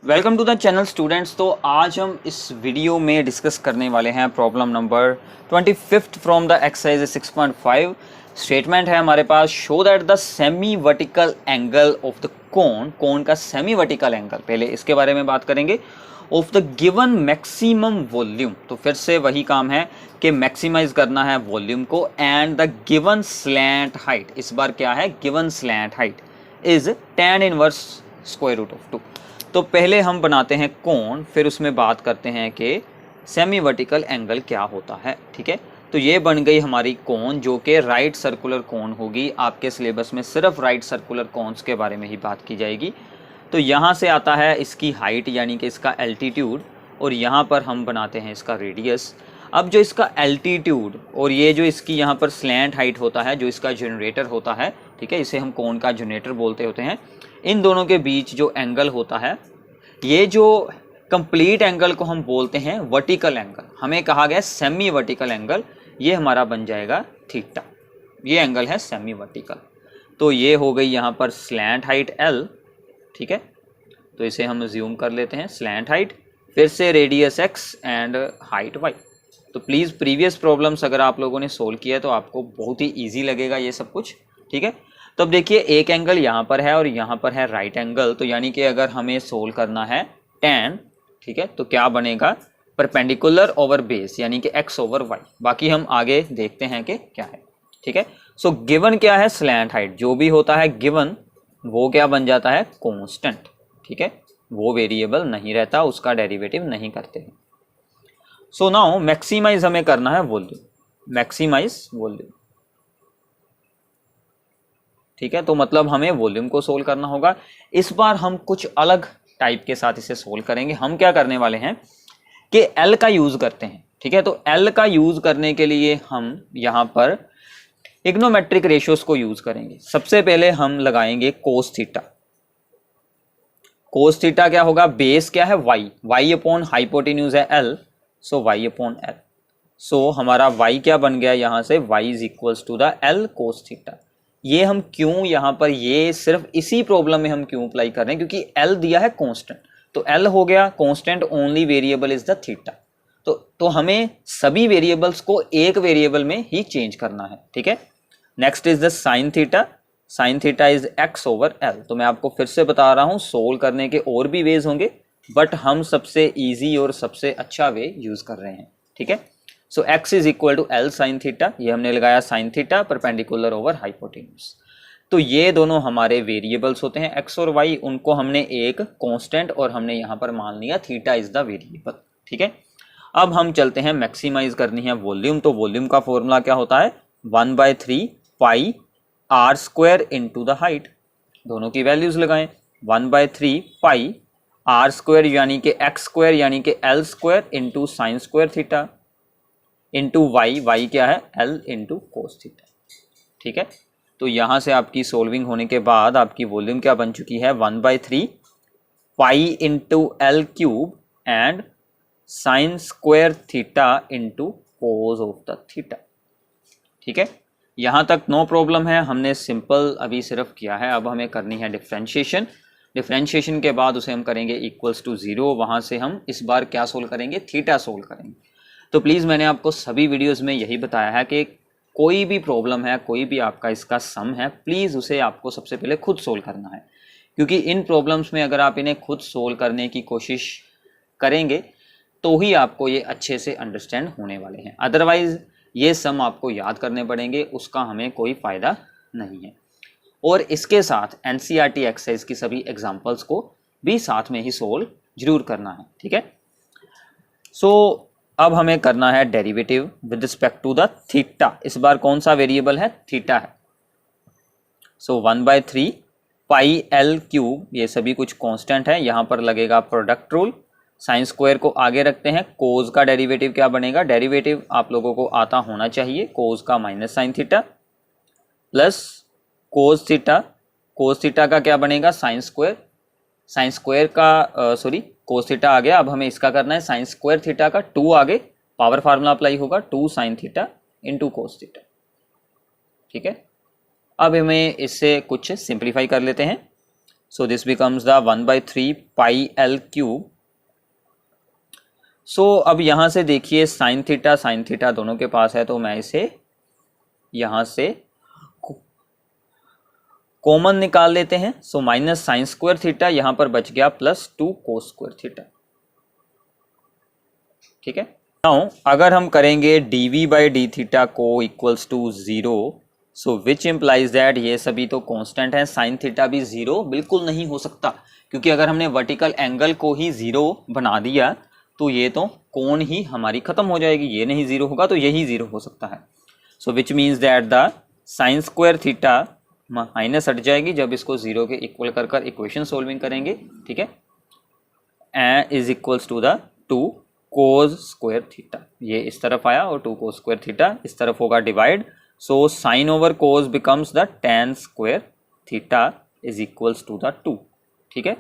Welcome to the channel students. तो आज हम इस वीडियो में डिस्कस करने वाले हैं problem number 25 from the exercise 6.5। Statement है हमारे पास, show that the semi vertical angle of the cone का सेमी वर्टिकल एंगल, पहले इसके बारे में बात करेंगे, of the given maximum volume. तो फिर से वही काम है कि मैक्सिमाइज करना है वॉल्यूम को, and the given slant height, इस बार क्या है, given slant height is tan inverse square root of 2। तो पहले हम बनाते हैं कोण, फिर उसमें बात करते हैं कि सेमी वर्टिकल एंगल क्या होता है। ठीक है, तो ये बन गई हमारी कोण, जो कि राइट सर्कुलर कोण होगी। आपके सिलेबस में सिर्फ राइट सर्कुलर कोन्स के बारे में ही बात की जाएगी। तो यहाँ से आता है इसकी हाइट यानी कि इसका एल्टीट्यूड, और यहाँ पर हम बनाते हैं इसका रेडियस। अब जो इसका एल्टीट्यूड और ये जो इसकी यहाँ पर स्लैंट हाइट होता है, जो इसका जनरेटर होता है, ठीक है, इसे हम कोण का जनरेटर बोलते होते हैं, इन दोनों के बीच जो एंगल होता है, ये जो कंप्लीट एंगल को हम बोलते हैं वर्टिकल एंगल। हमें कहा गया सेमी वर्टिकल एंगल, ये हमारा बन जाएगा थीटा। ये एंगल है सेमी वर्टिकल। तो ये हो गई यहाँ पर स्लैंट हाइट L। ठीक है, तो इसे हम ज्यूम कर लेते हैं स्लैंट हाइट, फिर से radius x and height y। तो प्लीज़ प्रीवियस प्रॉब्लम्स अगर आप लोगों ने सोल्व किया है तो आपको बहुत ही ईजी लगेगा ये सब कुछ। ठीक है, तो अब देखिए एक एंगल यहाँ पर है और यहाँ पर है राइट एंगल। तो यानी कि अगर हमें सोल्व करना है tan, ठीक है, तो क्या बनेगा, परपेंडिकुलर ओवर बेस यानी कि x ओवर y। बाकी हम आगे देखते हैं कि क्या है। ठीक है, सो गिवन क्या है, स्लैंट हाइट। जो भी होता है गिवन वो क्या बन जाता है, कांस्टेंट। ठीक है, वो वेरिएबल नहीं रहता, उसका डेरिवेटिव नहीं करते हैं। सो नाउ मैक्सिमाइज हमें करना है वॉल्यूम, मैक्सिमाइज वॉल्यूम। ठीक है, तो मतलब हमें वॉल्यूम को सोल्व करना होगा। इस बार हम कुछ अलग टाइप के साथ इसे सोल्व करेंगे। हम क्या करने वाले हैं कि L का यूज करते हैं। ठीक है, तो L का यूज करने के लिए हम यहाँ पर इग्नोमेट्रिक रेशियोज को यूज करेंगे। सबसे पहले हम लगाएंगे कोस थीटा। कोस थीटा क्या होगा, बेस क्या है y अपॉन हाइपोटेन्यूज है L, so y upon L। So हमारा y क्या बन गया यहाँ से, y is equals to the L cos theta. ये हम क्यों यहाँ पर, ये सिर्फ इसी प्रॉब्लम में हम क्यों अप्लाई कर रहे हैं, क्योंकि L दिया है कांस्टेंट। तो L हो गया constant, only variable is the theta. तो हमें सभी वेरिएबल्स को एक वेरिएबल में ही चेंज करना है। ठीक है, next is the sine theta. Sign theta is x over L। तो मैं आपको फिर से बता रहा हूँ, सोल्व करने के और भी वेज होंगे, बट हम सबसे ईजी और सबसे अच्छा वे यूज कर रहे हैं। ठीक है, so x is equal to L sine theta, ये हमने लगाया sine theta perpendicular over hypotenuse. तो ये दोनों हमारे वेरिएबल्स होते हैं x और y, उनको हमने एक कांस्टेंट और हमने यहाँ पर मान लिया थीटा इज द वेरिएबल। ठीक है, अब हम चलते हैं मैक्सिमाइज करनी है वॉल्यूम। तो वॉल्यूम का फॉर्मूला क्या होता है, 1/3 पाई r square into the height. दोनों की वैल्यूज लगाएं, 1/3 पाई r स्क्वायर यानी कि x स्क्वायर यानी कि L square into sine square theta into y क्या है, L इंटू कोस थीटा। ठीक है, तो यहाँ से आपकी सोल्विंग होने के बाद आपकी वॉल्यूम क्या बन चुकी है, 1/3 pi into L cube and sign square theta into cos of the theta. ठीक है, यहाँ तक नो प्रॉब्लम है, हमने सिंपल अभी सिर्फ किया है। अब हमें करनी है डिफरेंशिएशन। डिफरेंशिएशन के बाद उसे हम करेंगे इक्वल्स टू 0। वहाँ से हम इस बार क्या सोल्व करेंगे, थीटा सोल्व करेंगे। तो प्लीज़ मैंने आपको सभी वीडियोस में यही बताया है कि कोई भी प्रॉब्लम है, कोई भी आपका इसका सम है, प्लीज़ उसे आपको सबसे पहले खुद सोल्व करना है, क्योंकि इन प्रॉब्लम्स में अगर आप इन्हें खुद सोल्व करने की कोशिश करेंगे तो ही आपको ये अच्छे से अंडरस्टैंड होने वाले हैं। अदरवाइज़ ये सम आपको याद करने पड़ेंगे, उसका हमें कोई फ़ायदा नहीं है। और इसके साथ NCERT एक्सरसाइज की सभी एग्जाम्पल्स को भी साथ में ही सोल्व जरूर करना है। ठीक है, सो अब हमें करना है derivative with respect to the theta. इस बार कौन सा वेरिएबल है, थीटा है। सो 1/3 पाई L क्यूब, ये सभी कुछ कांस्टेंट है, यहाँ पर लगेगा प्रोडक्ट रूल। साइन स्क्वायर को आगे रखते हैं, कोस का डेरिवेटिव क्या बनेगा, डेरिवेटिव आप लोगों को आता होना चाहिए, कोस का minus sine theta plus cos theta. Cos theta का क्या बनेगा, साइन स्क्वायर। साइन स्क्वायर का कोस थीटा आ गया। अब हमें इसका करना है साइन स्क्वायर थीटा का 2 आगे पावर फार्मूला अप्लाई होगा, 2 sine theta into cos theta. ठीक है, अब हमें इससे कुछ सिंप्लीफाई कर लेते हैं। So this becomes the 1/3 pi L cube. So अब यहाँ से देखिए साइन थीटा दोनों के पास है, तो मैं इसे यहाँ से कॉमन निकाल लेते हैं। So minus sign square theta यहाँ पर बच गया प्लस 2 कोस स्क्वायर थीटा। ठीक है, नाउ अगर हम करेंगे dv बाई डी थीटा को equals to 0, so which implies that ये सभी तो कांस्टेंट हैं, साइन थीटा भी 0 बिल्कुल नहीं हो सकता, क्योंकि अगर हमने वर्टिकल एंगल को ही 0 बना दिया तो ये तो कोण ही हमारी खत्म हो जाएगी, ये नहीं 0 होगा तो यही 0 हो सकता है। So which means that the sine square theta minus हट जाएगी जब इसको 0 के इक्वल कर कर इक्वेशन सोल्विंग करेंगे। ठीक है, and is equals to the 2 cos square theta, ये इस तरफ आया और 2 कोस स्क्वायर थीटा इस तरफ होगा divide. So sine over cos becomes the tan square theta is equals to the 2। ठीक है,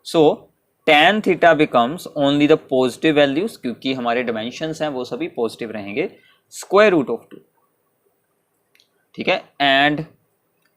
so tan theta becomes only the positive values, क्योंकि हमारे डायमेंशंस हैं वो सभी पॉजिटिव रहेंगे, स्क्वायर रूट ऑफ 2। ठीक है, and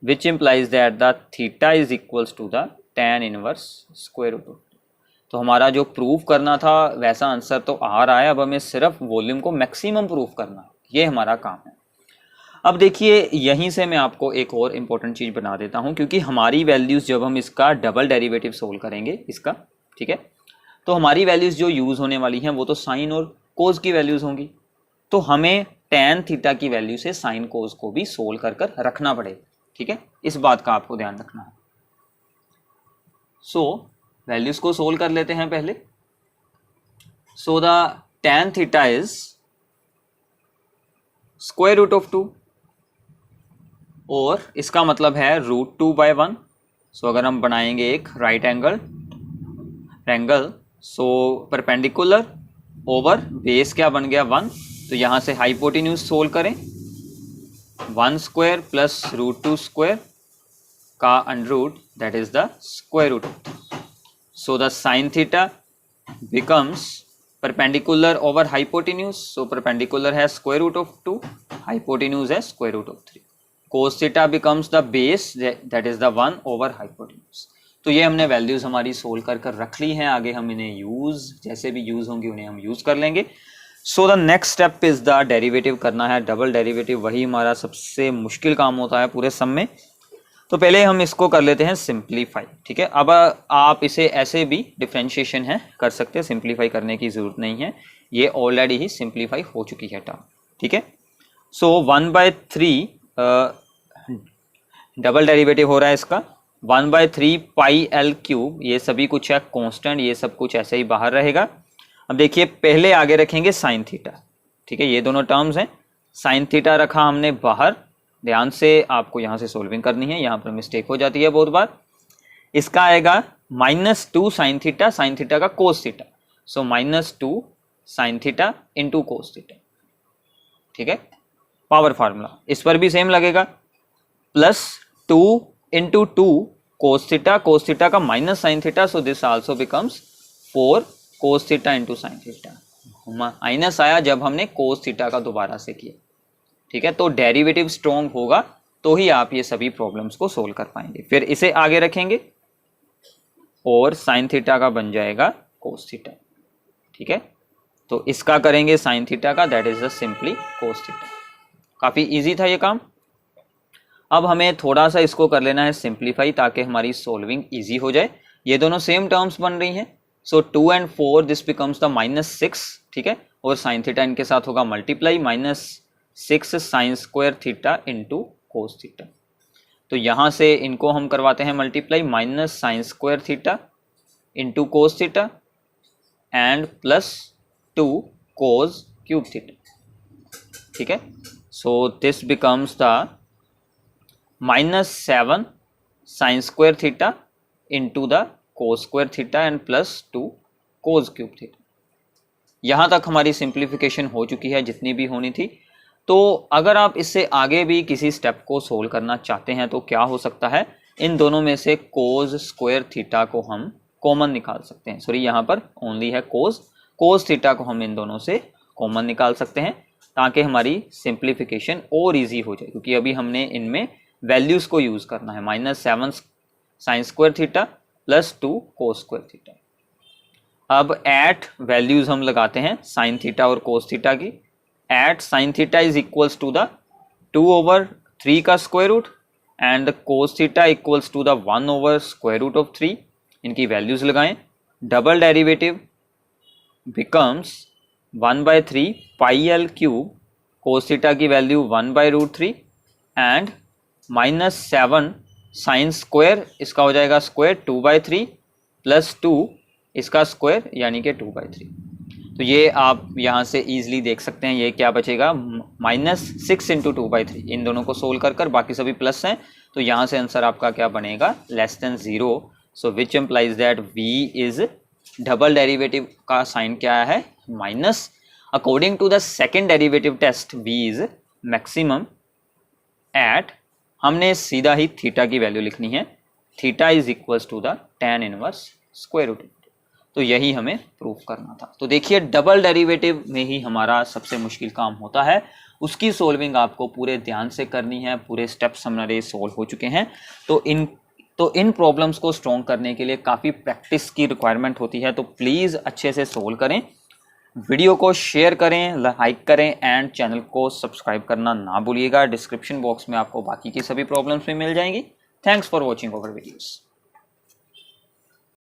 which implies that the theta is equals to the tan inverse square root of 2। तो हमारा जो प्रूव करना था वैसा आंसर तो आ रहा है, अब हमें सिर्फ वॉल्यूम को मैक्सिमम प्रूव करना है, ये हमारा काम है। अब देखिए यहीं से मैं आपको एक और इम्पोर्टेंट चीज़ बना देता हूँ, क्योंकि हमारी वैल्यूज़ जब हम इसका डबल डेरिवेटिव सोल्व करेंगे इसका, ठीक है, तो हमारी वैल्यूज़ जो यूज़ होने वाली हैं वो तो साइन और कोस की वैल्यूज़ होंगी, तो हमें tan थीटा की वैल्यू से साइन कोस को भी सोल्व कर कर रखना पड़ेगा। ठीक है, इस बात का आपको ध्यान रखना है। सो वैल्यूज को सोल्व कर लेते हैं पहले। So the tan theta is square root of 2 और इसका मतलब है √2/1। सो अगर हम बनाएंगे एक right angle so perpendicular over base क्या बन गया 1, तो यहाँ से हाइपोटेन्यूज सोल्व करें 1 स्क्वायर प्लस √2 स्क्वायर का underroot that is the square root of 2। So the sin theta becomes perpendicular over hypotenuse. So perpendicular has square root of 2, hypotenuse has square root of 3. Cos theta becomes the base that is the 1 over hypotenuse. तो ये हमने values हमारी solve कर कर रख ली हैं, आगे हम इन्हें यूज जैसे भी यूज होंगी उन्हें हम यूज कर लेंगे। So the next step is the derivative करना है, डबल डेरिवेटिव, वही हमारा सबसे मुश्किल काम होता है पूरे सम में। तो पहले हम इसको कर लेते हैं सिंप्लीफाई। ठीक है, अब आप इसे ऐसे भी डिफ्रेंशिएशन है कर सकते हैं, सिंप्लीफाई करने की ज़रूरत नहीं है, ये ऑलरेडी ही सिंप्लीफाई हो चुकी है टर्म। ठीक है, सो 1/3 डबल डेरिवेटिव हो रहा है इसका 1/3 पाई एल क्यूब, ये सभी कुछ है कांस्टेंट, ये सब कुछ ऐसे ही बाहर रहेगा। अब देखिए पहले आगे रखेंगे साइन थीटा। ठीक है, ये दोनों टर्म्स हैं, साइन थीटा रखा हमने बाहर, ध्यान से आपको यहाँ से सोल्विंग करनी है, यहाँ पर मिस्टेक हो जाती है बहुत बार। इसका आएगा -2 साइन थीटा का कोस थीटा, सो -2 sine theta into cos theta. ठीक है, पावर फार्मूला इस पर भी सेम लगेगा, प्लस 2 इंटू 2 कोस थीटा का minus sine theta, so this also becomes 4 cos theta into sine theta. Minus आया जब हमने कोस थीटा का दोबारा से किया। ठीक है, तो डेरिवेटिव स्ट्रॉन्ग होगा तो ही आप ये सभी प्रॉब्लम्स को सोल्व कर पाएंगे। फिर इसे आगे रखेंगे और साइन थीटा का बन जाएगा कोस थीटा। ठीक है, तो इसका करेंगे साइन थीटा का, that is the simply cos theta. काफ़ी इजी था ये काम। अब हमें थोड़ा सा इसको कर लेना है सिंप्लीफाई ताकि हमारी सोल्विंग इजी हो जाए। ये दोनों सेम टर्म्स बन रही हैं, सो 2 and 4 दिस बिकम्स द -6। ठीक है, और साइन थीटा इनके साथ होगा multiply, -6 sign square theta into cos theta. तो यहाँ से इनको हम करवाते हैं multiply, minus sign square theta into cos theta and +2 cos cube theta. ठीक है, सो this becomes the -7 sine square theta into the cos square theta and +2 cos cube theta. यहाँ तक हमारी सिंप्लीफिकेशन हो चुकी है जितनी भी होनी थी। तो अगर आप इससे आगे भी किसी स्टेप को सोल्व करना चाहते हैं तो क्या हो सकता है, इन दोनों में से कोस स्क्वायर थीटा को हम कॉमन निकाल सकते हैं। सॉरी, यहाँ पर ओनली है कोस थीटा को हम इन दोनों से कॉमन निकाल सकते हैं ताकि हमारी सिंप्लीफिकेशन और इजी हो जाए, क्योंकि अभी हमने इनमें वैल्यूज़ को यूज़ करना है। -7 sine square theta plus 2 cos square theta. अब एट वैल्यूज हम लगाते हैं साइन थीटा और कोस थीटा की। At sine theta is equals to the 2/3 का square root and the cos theta equals to the 1/√3। इनकी वैल्यूज लगाएं। Double derivative becomes 1/3 pi L cube, cos theta की value 1/√3 and -7 sine square, इसका हो जाएगा square 2/3 plus 2 इसका square यानी कि 2/3। तो ये आप यहाँ से इजीली देख सकते हैं, ये क्या बचेगा -6 × 2/3। इन दोनों को सोल्व कर बाकी सभी प्लस हैं, तो यहाँ से आंसर आपका क्या बनेगा less than 0। So which implies that v is double derivative का साइन क्या है minus. According to the second derivative test v is maximum at, हमने सीधा ही थीटा की वैल्यू लिखनी है, theta is equals to the tan inverse square root. तो यही हमें प्रूफ करना था। तो देखिए डबल डेरिवेटिव में ही हमारा सबसे मुश्किल काम होता है, उसकी सोल्विंग आपको पूरे ध्यान से करनी है, पूरे स्टेप्स हमारे सोल्व हो चुके हैं। तो इन प्रॉब्लम्स को स्ट्रॉन्ग करने के लिए काफ़ी प्रैक्टिस की रिक्वायरमेंट होती है, तो प्लीज़ अच्छे से सोल्व करें, वीडियो को शेयर करें, लाइक करें एंड चैनल को सब्सक्राइब करना ना भूलिएगा। डिस्क्रिप्शन बॉक्स में आपको बाकी की सभी प्रॉब्लम्स भी मिल जाएंगी। Thanks for watching our videos.